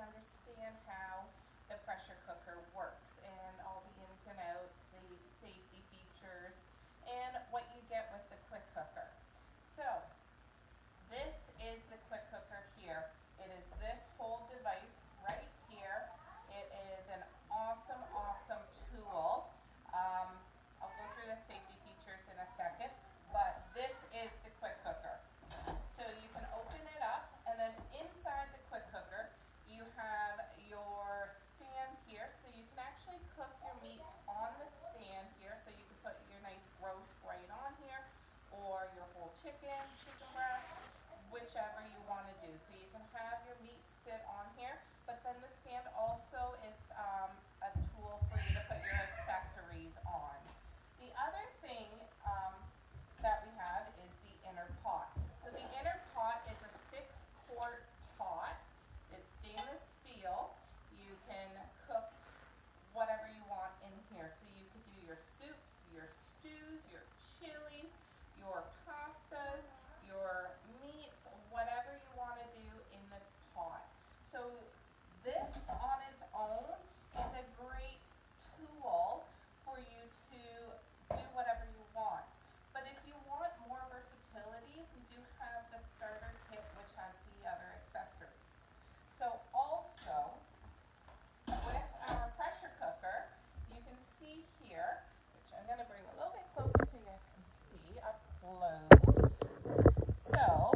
understand how the pressure cooker works and all the ins and outs, the safety features, and what you get with the quick cooker. So, this is the quick cooker here. It is this whole device right here. It is an awesome, awesome tool. I'll go through the safety features in a second, but this is the quick cooker. So you can open it up, and then inside the quick cooker, you have your stand here, so you can actually cook your meats on the stand here, so you can put your nice roast right on here, or your whole chicken breast, whichever you want to do. So you can have your meat sit on here, but then the stand also is a tool for you to put your accessories on. The other thing that we have is the inner pot. So the inner pot is a 6-quart pot. It's stainless steel. You can cook whatever you want in here. So you could do your soups, your stews, your chilies, your pastas, your meats, whatever you want to do in this pot. So this on its own is a great tool for you to do whatever you want. But if you want more versatility, we do have the starter kit, which has the other accessories. So also, with our pressure cooker, you can see here, which I'm going to bring a little bit closer so you guys can see up close. So,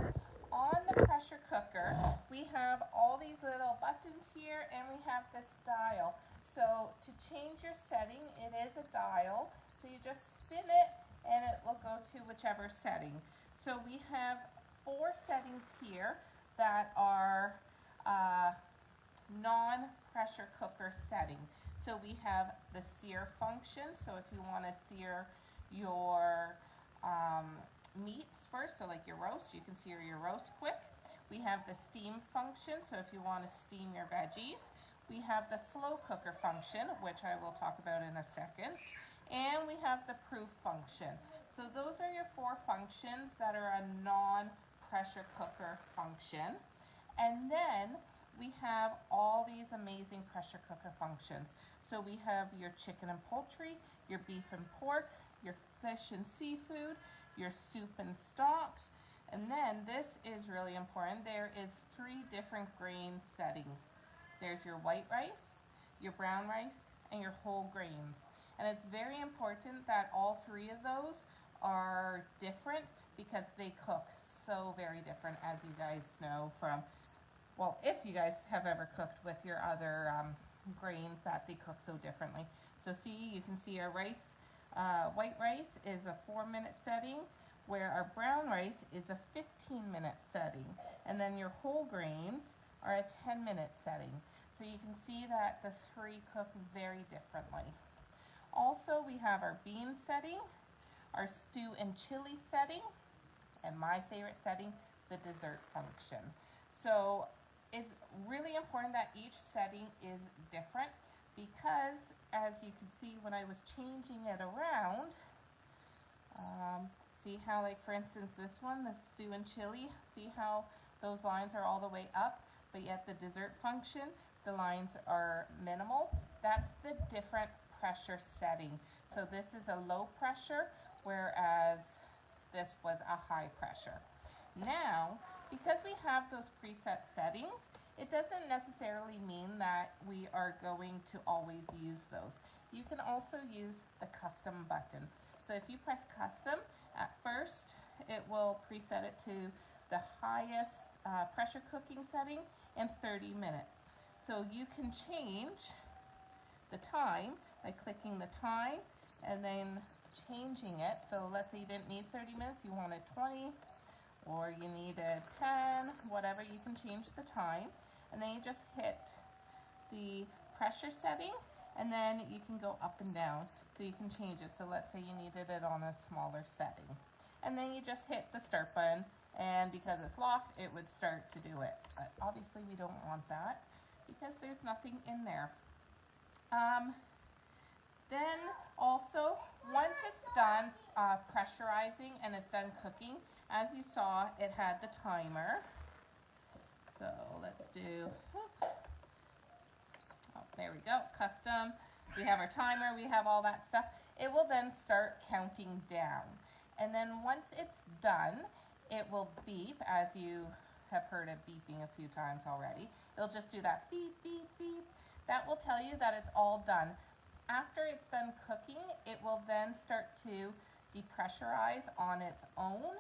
on the pressure cooker, we have all these little buttons here, and we have this dial. So, to change your setting, it is a dial. So, you just spin it, and it will go to whichever setting. So, we have 4 settings here that are non-pressure cooker setting. So we have the sear function, so if you want to sear your meats first, so like your roast, you can sear your roast quick. We have the steam function, so if you want to steam your veggies. We have the slow cooker function, which I will talk about in a second. And we have the proof function. So those are your 4 functions that are a non-pressure cooker function. And then we have all these amazing pressure cooker functions. So we have your chicken and poultry, your beef and pork, your fish and seafood, your soup and stocks, and then this is really important. There is 3 different grain settings. There's your white rice, your brown rice, and your whole grains. And it's very important that all 3 of those are different because they cook so very different, as you guys know from, well, if you guys have ever cooked with your other grains, that they cook so differently. So see, you can see our rice, white rice is a 4-minute setting, where our brown rice is a 15-minute setting. And then your whole grains are a 10-minute setting. So you can see that the 3 cook very differently. Also, we have our bean setting, our stew and chili setting, and my favorite setting, the dessert function. So it's really important that each setting is different because, as you can see when I was changing it around, see how, like for instance this one, the stew and chili, see how those lines are all the way up, but yet the dessert function, the lines are minimal. That's the different pressure setting. So this is a low pressure, whereas this was a high pressure. Now, because we have those preset settings, it doesn't necessarily mean that we are going to always use those. You can also use the custom button. So if you press custom, at first it will preset it to the highest pressure cooking setting in 30 minutes. So you can change the time by clicking the time and then changing it. So let's say you didn't need 30 minutes, you wanted 20, or you needed 10, whatever, you can change the time. And then you just hit the pressure setting, and then you can go up and down. So you can change it. So let's say you needed it on a smaller setting. And then you just hit the start button, and because it's locked, it would start to do it. But obviously we don't want that because there's nothing in there. Then also, once it's done pressurizing and it's done cooking, as you saw, it had the timer. So let's do There we go, custom. We have our timer, we have all that stuff. It will then start counting down. And then once it's done, it will beep, as you have heard it beeping a few times already. It'll just do that beep, beep, beep. That will tell you that it's all done. After it's done cooking, it will then start to depressurize on its own,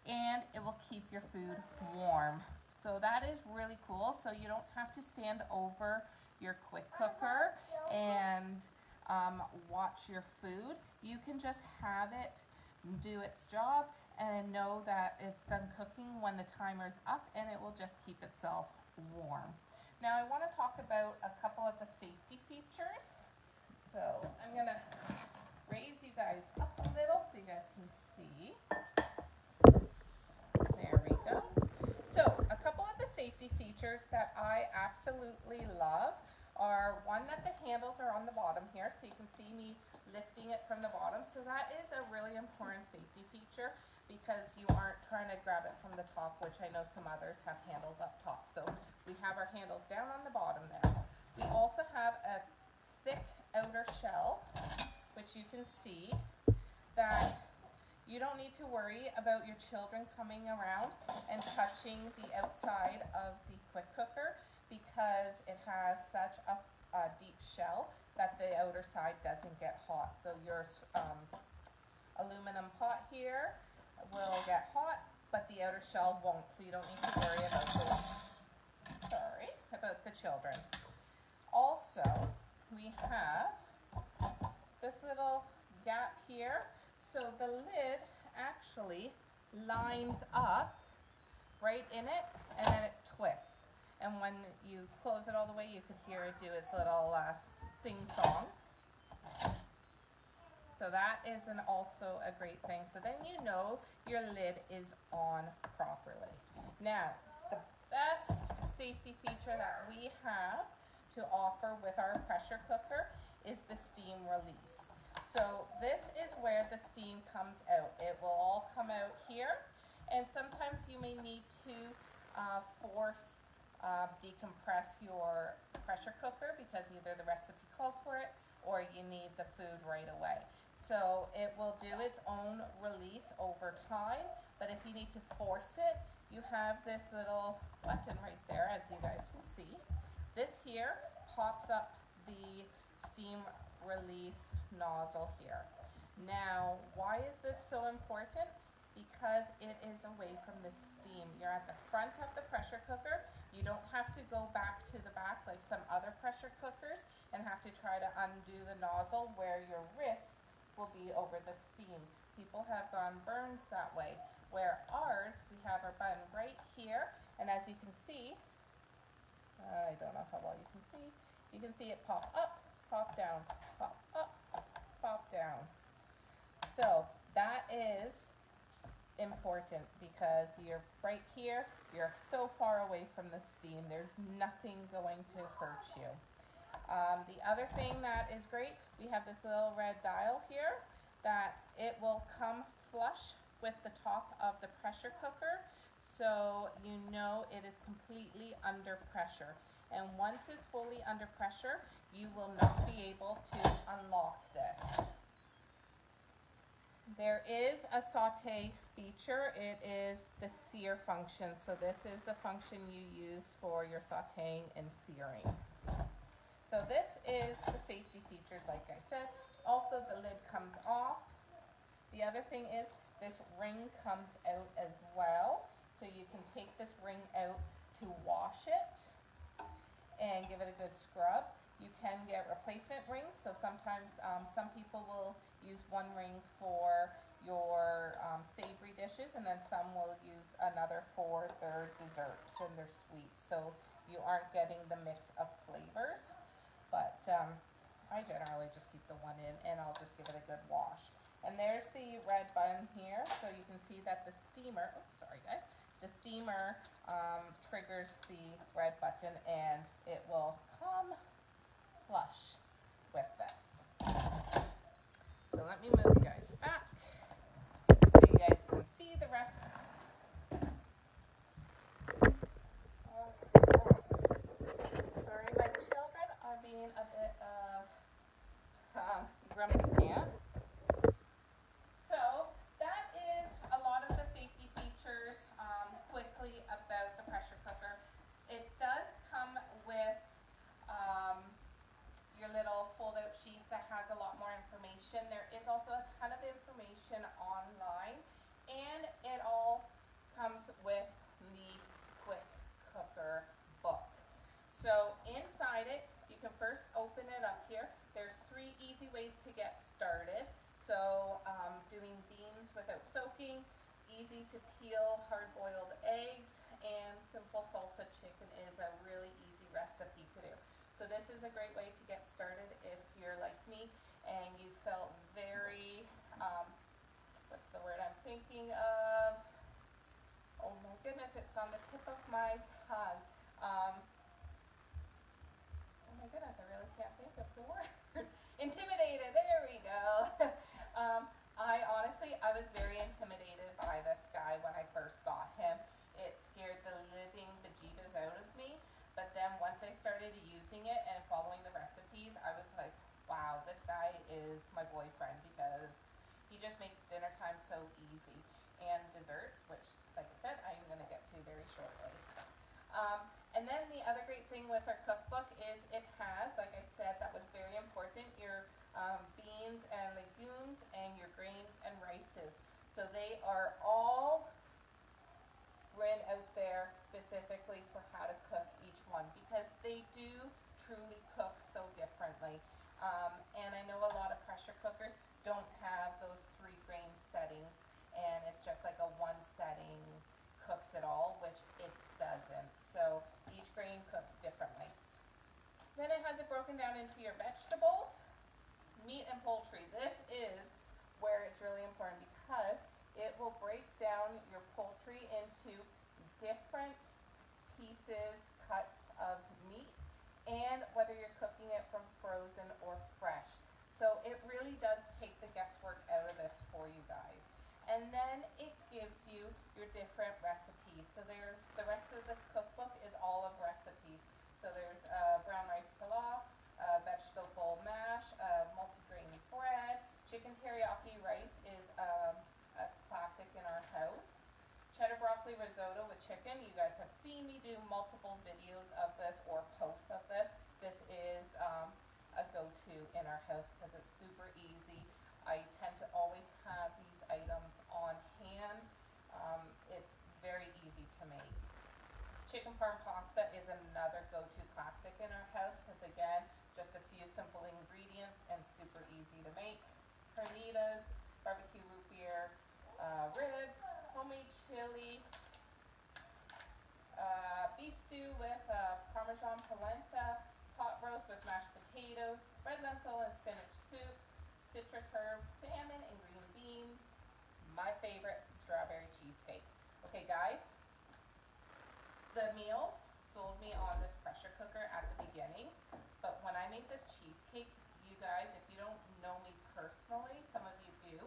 and it will keep your food warm. So that is really cool. So you don't have to stand over your quick cooker and watch your food. You can just have it do its job and know that it's done cooking when the timer's up, and it will just keep itself warm. Now I want to talk about a couple of the safety features. So I'm going to raise you guys up a little so you guys can see. There we go. So a couple of the safety features that I absolutely love are, one, that the handles are on the bottom here, so you can see me lifting it from the bottom. So that is a really important safety feature, because you aren't trying to grab it from the top, which I know some others have handles up top. So we have our handles down on the bottom there. We also have a thick outer shell, which you can see that you don't need to worry about your children coming around and touching the outside of the quick cooker, because it has such a deep shell that the outer side doesn't get hot. So your aluminum pot here will get hot, but the outer shell won't, so you don't need to worry about the children. Also, we have this little gap here, so the lid actually lines up right in it, and then it twists. And when you close it all the way, you could hear it do its little sing-song. So that is also a great thing. So then you know your lid is on properly. Now, the best safety feature that we have to offer with our pressure cooker is the steam release. So this is where the steam comes out. It will all come out here, and sometimes you may need to force decompress your pressure cooker, because either the recipe calls for it or you need the food right away. So it will do its own release over time, but if you need to force it, you have this little button right there, as you guys can see. This here pops up the steam release nozzle here. Now, why is this so important? Because it is away from the steam. You're at the front of the pressure cooker. You don't have to go back to the back like some other pressure cookers and have to try to undo the nozzle where your wrist will be over the steam. People have gotten burns that way, where ours, we have our button right here, and as you can see, I don't know how well you can see it pop up, pop down, pop up, pop down. So that is important, because you're right here, you're so far away from the steam, there's nothing going to hurt you. The other thing that is great, we have this little red dial here that it will come flush with the top of the pressure cooker, so you know it is completely under pressure. And once it's fully under pressure, you will not be able to unlock this. There is a saute feature. It is the sear function. So this is the function you use for your sauteing and searing. So this is the safety features, like I said. Also, the lid comes off. The other thing is this ring comes out as well. So you can take this ring out to wash it and give it a good scrub. You can get replacement rings, so sometimes some people will use one ring for your savory dishes, and then some will use another for their desserts and their sweets, so you aren't getting the mix of flavors. But I generally just keep the one in, and I'll just give it a good wash. And there's the red button here, so you can see that the steamer, oops, sorry guys, the steamer triggers the red button, and it will come flush with this. So let me move you guys back so you guys can see the rest. Okay. Sorry, my children are being information. There is also a ton of information online, and it all comes with the quick cooker book. So inside it, you can first open it up here. There's 3 easy ways to get started. So doing beans without soaking, easy to peel hard-boiled eggs, and simple salsa chicken is a really easy recipe to do. So this is a great way to get started if you're like me and you felt very, what's the word I'm thinking of? Oh my goodness, it's on the tip of my tongue. Oh my goodness, I really can't think of the word. Intimidated, there we go. I was very intimidated by this guy when I first got him. It scared the living bejeebas out of me, but then once I started using it and following the recipes, I was like, wow, this guy is my boyfriend, because he just makes dinner time so easy. And desserts, which, like I said, I'm going to get to very shortly. And then the other great thing with our cookbook is it has, like I said, that was very important, your beans and legumes and your grains and rices. So they are all written out there specifically for how to cook each one, because they do truly cook so differently. And I know a lot of pressure cookers don't have those 3 grain settings, and it's just like a 1 setting cooks it all, which it doesn't. So each grain cooks differently. Then it has it broken down into your vegetables, meat, and poultry. This is where it's really important, because it will break down your poultry into different pieces, cuts of meat, and whether you're cooking it from frozen or fresh. So it really does take the guesswork out of this for you guys. And then it gives you your different recipes. So there's the rest of this cookbook is all of recipes. So there's brown rice pilaf, vegetable mash, multigrain bread. Chicken teriyaki rice is a classic in our house. Cheddar broccoli risotto with chicken. You guys have seen me do multiple videos of this or posts of this. This is a go-to in our house because it's super easy. I tend to always have these items on hand. It's very easy to make. Chicken parm pasta is another go-to classic in our house because, again, just a few simple ingredients and super easy to make. Carnitas, barbecue root beer, ribs, homemade chili, beef stew with Parmesan polenta, pot roast with mashed potatoes, red lentil and spinach soup, citrus herb, salmon and green beans, my favorite, strawberry cheesecake. Okay guys, the meals sold me on this pressure cooker at the beginning, but when I make this cheesecake, you guys, if you don't know me personally, some of you do,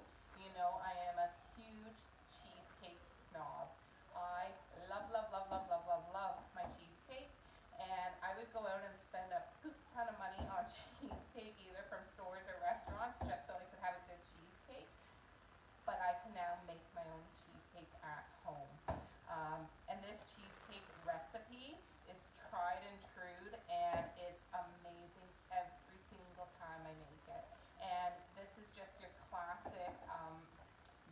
you know I am a huge cheesecake snob. I love, love, love, love, love, love, love my cheesecake, and I would go out and spend a poop ton of money on cheesecake, either from stores or restaurants, just so I could have a good cheesecake. But I can now make my own cheesecake at home. And this cheesecake recipe is tried and true, and it's amazing every single time I make it. And this is just your classic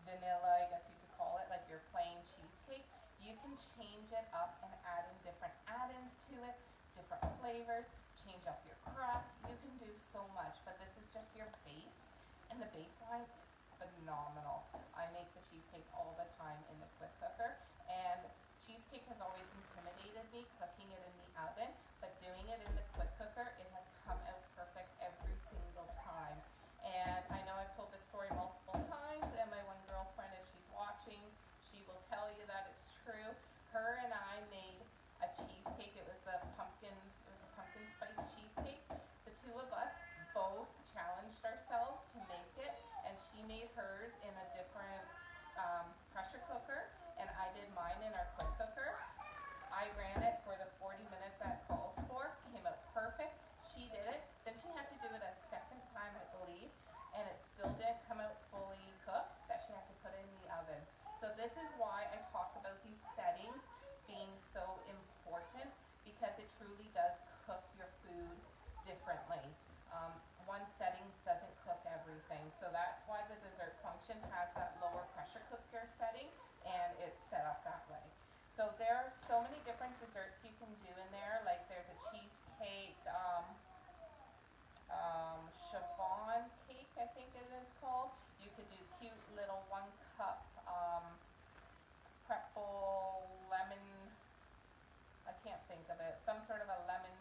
vanilla, I guess you could call it, like your plain cheesecake. You can change it up and add in different add-ins to it, different flavors, change up your crust. You can do so much, but this is just your base, and the baseline is phenomenal. I make the cheesecake all the time in the quick cooker, and cheesecake has always intimidated me, cooking it in the oven, but doing it in the quick cooker, it has come out perfect every single time. And I know I've told this story multiple times, and my one girlfriend, if she's watching, she will tell you that it's true. Her and I made a cheesecake. It was a pumpkin spice cheesecake. The two of us both challenged ourselves to make it, and she made hers in a different pressure cooker, and I did mine in our quick cooker. I ran it for the 40 minutes that it calls for, came out perfect. She did it, then she had to do it a second time, I believe, and it still didn't come out fully cooked, that she had to put it in the oven. So this is why I talk about these settings being so important, because it truly does cook your food differently. One setting doesn't cook everything, so So that's why the dessert function has that lower pressure cooker setting, and it's set up that way. So there are so many different desserts you can do in there. Like there's a cheesecake, chiffon cake, I think it is called. You could do cute little 1 cup pretzel lemon, I can't think of it, some sort of a lemon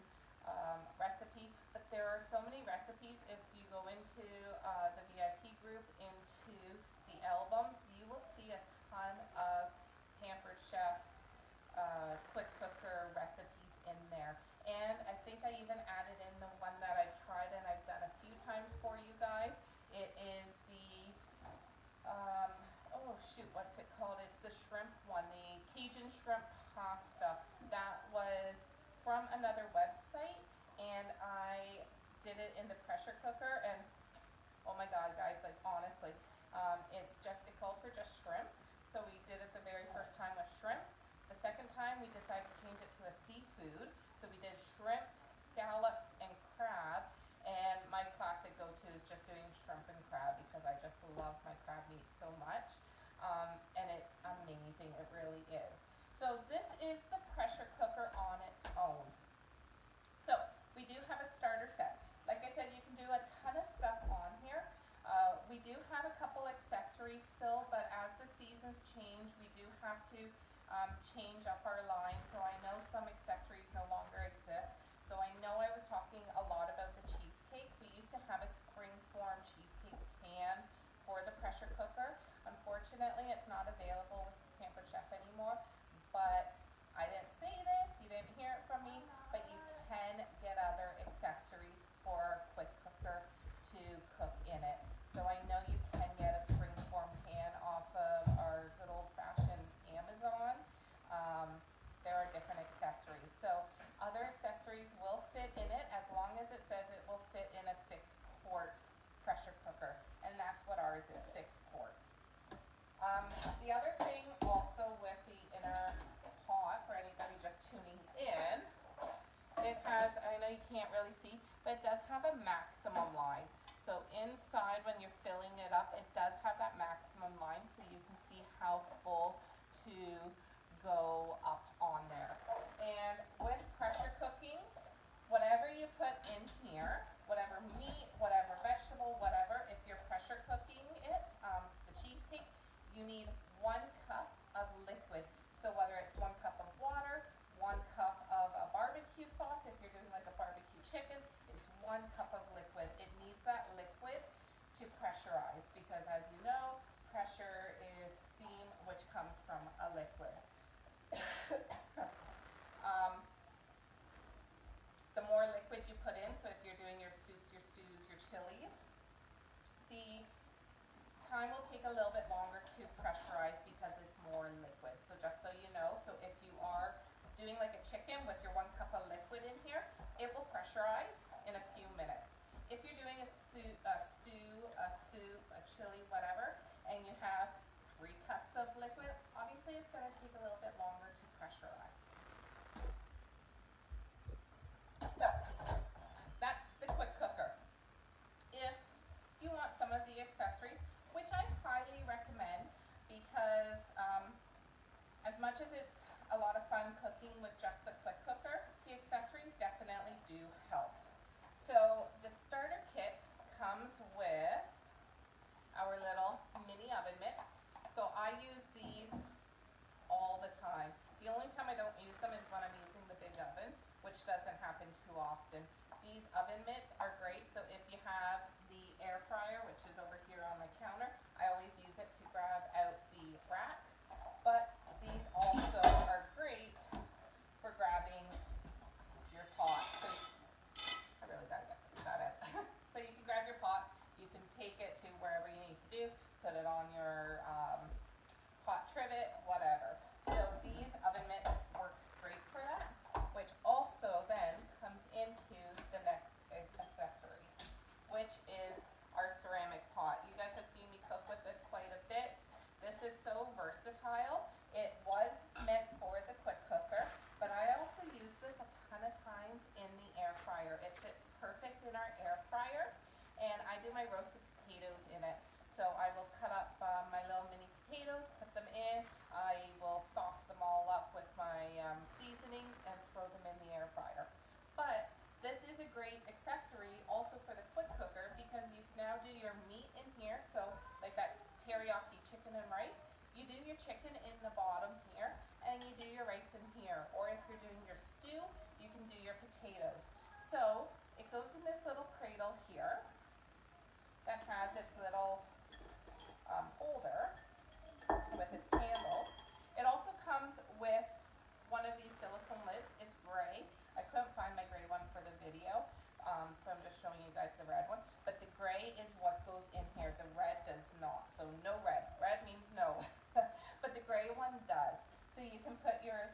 recipe. But there are so many recipes. If you go into the VIP group, into the albums, you will see a ton of Pampered Chef quick cooker recipes in there. And I think I even added in the one that I've tried and I've done a few times for you guys. It is the, oh shoot, what's it called? It's the shrimp one, the Cajun shrimp pasta. That was from another website, and I did it in the pressure cooker, and oh my god, guys, like honestly, it calls for just shrimp. So we did it the very first time with shrimp. The second time we decided to change it to a seafood. So we did shrimp, scallops, and crab. And my classic go-to is just doing shrimp and crab because I just love my crab meat so much. And it's amazing, it really is. So this is the pressure cooker on its own. So we do have a starter set. Like I said, you can do a ton of stuff on here. We do have a couple accessories still, but as the seasons change, we do have to change up our line. So I know some accessories no longer exist. So I know I was talking a lot about the cheesecake. We used to have a springform cheesecake pan for the pressure cooker. Unfortunately, it's not available with Pampered Chef anymore, but I didn't say this, you didn't hear it from me, but you can get other accessories for a quick cooker to cook in it. So I know you can get a springform pan off of our good old-fashioned Amazon. There are different accessories. So other accessories will fit in it as long as it says it will fit in a 6-quart pressure cooker, and that's what ours is, 6 quarts. The other thing also with the inner pot, for anybody just tuning in, it has, I know you can't really see, but it does have a maximum line. So inside when you're filling it up, it does have that maximum line so you can see how full to go up on there. And with pressure cooking, whatever you put in here, whatever meat, whatever vegetable, whatever, if you're pressure cooking it, the cheesecake, you need 1 cup of liquid. So whether it's 1 cup of water, 1 cup of a barbecue sauce, if you're doing like a barbecue chicken, it's 1 cup of liquid. It needs that liquid to pressurize because, as you know, pressure is steam which comes from a liquid. The more liquid you put in, so if you're doing your soups, your stews, your chilies, the time will take a little bit longer to pressurize because it's more liquid. So just so you know, so if you are doing like a chicken with your 1 cup of liquid in here, it will pressurize in a few minutes. If you're doing a stew, a soup, a chili, whatever, and you have 3 cups of liquid, obviously it's going to take a little bit longer to pressurize. So that's the quick cooker. If you want some of the accessories, which I highly recommend because as much as it's a lot of fun cooking with just the quick cooker, the accessories definitely do help. So the starter kit comes with our little mini oven mitts. So I use these all the time. The only time I don't use them is when I'm using the big oven, which doesn't happen too often. These oven mitts are great, so if you have the air fryer, which is over here on my counter, I always use it to grab out the racks, but these also are great for grabbing your pot. So I really gotta get that out. So you can grab your pot, you can take it to wherever you need to do, put it on your pot trivet, whatever. So these oven mitts work great for that, which also then comes into the next accessory, which is our ceramic pot. You guys have seen me cook with this quite a bit. This is so versatile. It was meant for the quick cooker, but I also use this a ton of times in the air fryer. It fits perfect in our air fryer, and I do my roasted potatoes potatoes in it. So I will cut up my little mini potatoes, put them in. I will sauce them all up with my seasonings and throw them in the air fryer. But this is a great accessory also for the quick cooker because you can now do your meat in here. So like that teriyaki chicken and rice, you do your chicken in the bottom here and you do your rice in here. Or if you're doing your stew, you can do your potatoes. So it goes in this little cradle here that has its little holder with its handles. It also comes with one of these silicone lids. It's gray. I couldn't find my gray one for the video, so I'm just showing you guys the red one. But the gray is what goes in here. The red does not. So no red. Red means no. But the gray one does. So you can put your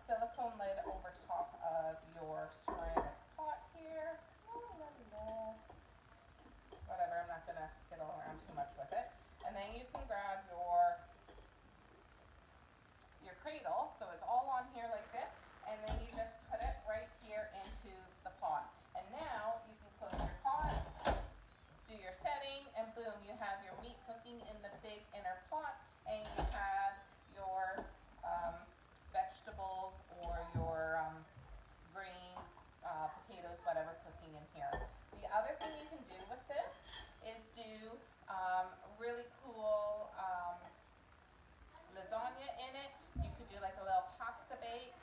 silicone lid over top of your ceramic pot here. Whatever, I'm not going to fiddle around too much with it. And then you can grab your cradle, so it's all on here like this, and then you just put it right here into the pot. And now you can close your pot, do your setting, and boom, you have your meat cooking in the big inner pot, and you have your vegetables or your greens, potatoes, whatever, cooking in here. The other thing you can do with this is do really cool lasagna in it. You could do like a little pasta bake,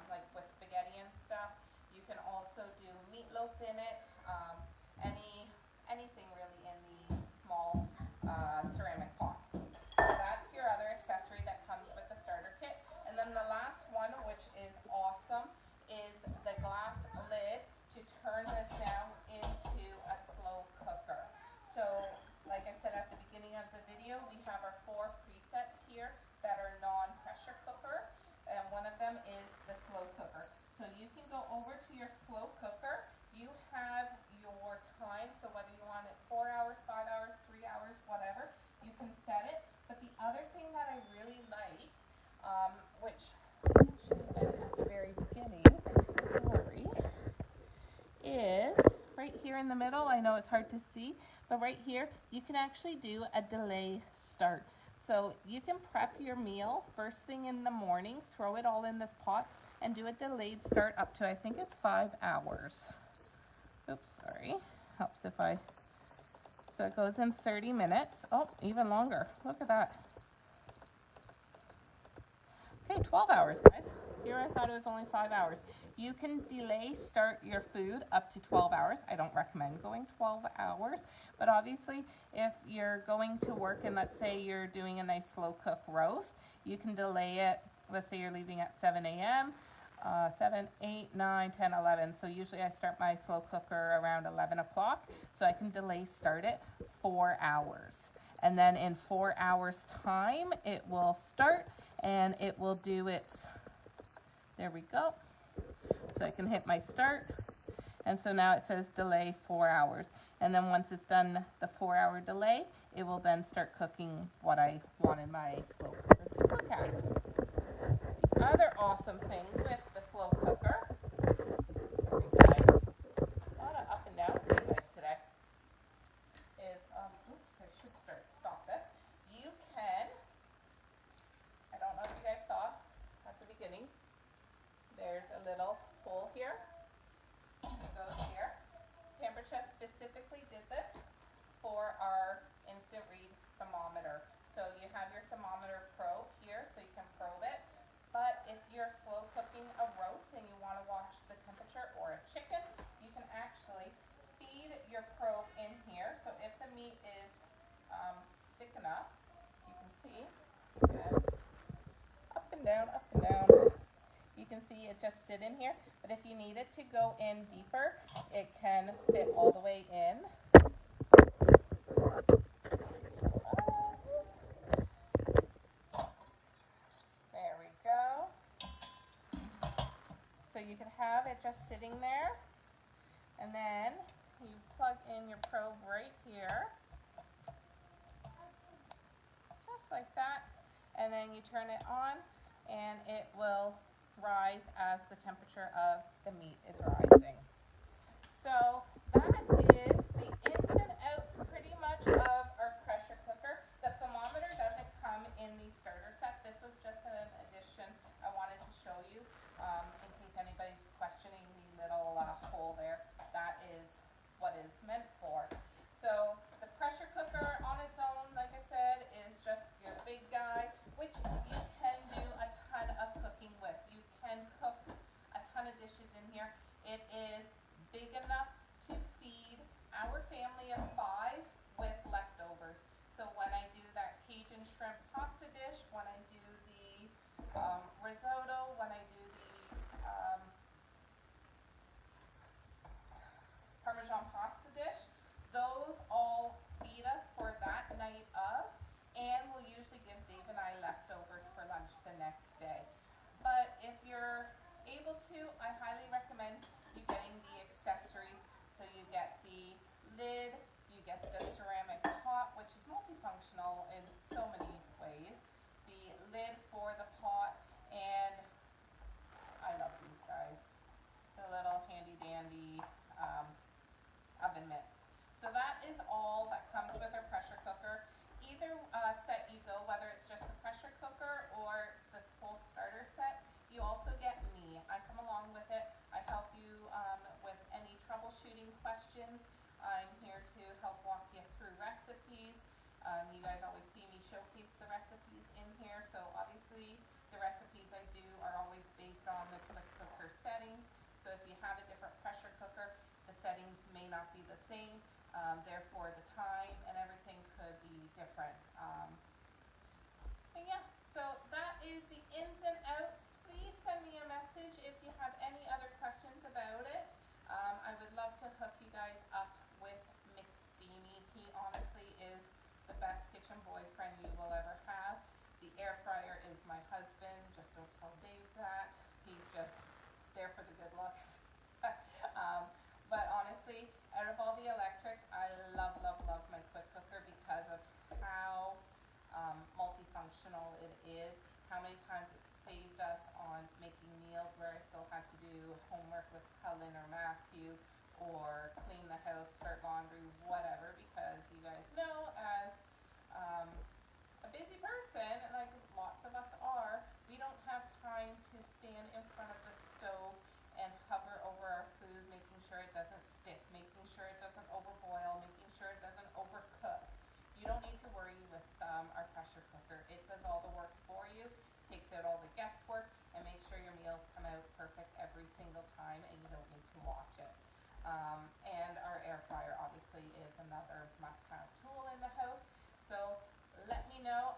like with spaghetti and stuff. You can also do meatloaf in it, anything really in the small ceramic pot. So that's your other accessory that comes with the starter kit. And then the last one, which is awesome, is the glass lid to turn this now into a slow cooker. So like I said at the beginning of the video, we have our 4 presets here that are non-pressure cooker, and one of them is the slow cooker. So you can go over to your slow cooker. You have your time, so whether you want it 4 hours, 5 hours, 3 hours, whatever, you can set it. But the other thing that I really like, which I didn't show you guys at the very beginning, sorry, is right here in the middle. I know it's hard to see, but right here you can actually do a delay start. So you can prep your meal first thing in the morning, throw it all in this pot, and do a delayed start up to, I think it's 5 hours. Oops, sorry. Helps if I... So it goes in 30 minutes. Oh, even longer. Look at that. Okay, 12 hours, guys. Here I thought it was only 5 hours. You can delay start your food up to 12 hours. I don't recommend going 12 hours, but obviously if you're going to work and let's say you're doing a nice slow cook roast, you can delay it. Let's say you're leaving at 7 a.m., 7, 8, 9, 10, 11. So usually I start my slow cooker around 11 o'clock, so I can delay start it 4 hours. And then in 4 hours time, it will start and it will do its, there we go. So I can hit my start. And so now it says delay 4 hours. And then once it's done the 4 hour delay, it will then start cooking what I wanted my slow cooker to cook at. The other awesome thing with the slow cooker, sorry guys, a lot of up and down for you guys today, is, oops, I should stop this. You can, I don't know if you guys saw at the beginning, there's a little hole here. It goes here. Pampered Chef specifically did this for our instant read thermometer. So you have your thermometer probe here, so you can probe it. But if you're slow cooking a roast and you want to watch the temperature, or a chicken, you can actually feed your probe in here. So if the meat is thick enough, you can see, again, up and down, up and down. You can see it just sit in here, but if you need it to go in deeper, it can fit all the way in. There we go. So you can have it just sitting there, and then you plug in your probe right here, just like that, and then you turn it on, and it will rise as the temperature of the meat is rising. So that is the ins and outs pretty much It is big enough to feed our family of 5 with leftovers. So when I do that Cajun shrimp pasta dish, when I do the risotto, when I do the Parmesan pasta dish, those all feed us for that night of, and we'll usually give Dave and I leftovers for lunch the next day. But if you're able to, I highly recommend you getting the accessories. So you get the lid, you get the ceramic pot, which is multifunctional in so many ways, the lid for the pot, and I love these guys, the little handy dandy oven mitts. So that is all that comes with our pressure cooker. Either set you go, whether it's just the pressure cooker or this full starter set, you also get me. I come along with it. I help you with any troubleshooting questions. I'm here to help walk you through recipes. You guys always see me showcase the recipes in here, so obviously the recipes I do are always based on the cooker settings. So if you have a different pressure cooker, the settings may not be the same, therefore the time and everything could be different. And yeah, so that is the ins and outs. Please send me a message if you have any other questions about it. I would love to hook you guys up with McSteamy. He honestly is the best kitchen boyfriend you will ever have. The air fryer is my husband. Just don't tell Dave that. He's just there for the good looks. But honestly, out of all the electrics, I love, love, love my quick cooker because of how multifunctional it is, how many times it's saved us on making meals where I still had to do homework with Cullen or Matthew, or clean the house, start laundry, whatever, because you guys know, as a busy person, like lots of us are, we don't have time to stand in front of the stove and hover over our food, making sure it doesn't stick, making sure it doesn't overboil, making sure it doesn't overcook. You don't need to worry with our pressure cooker. It does all the work for you, takes out all the guesswork, and makes sure your meals come out perfect every single time, and you don't need to watch it. And our air fryer obviously is another must-have tool in the house. So let me know.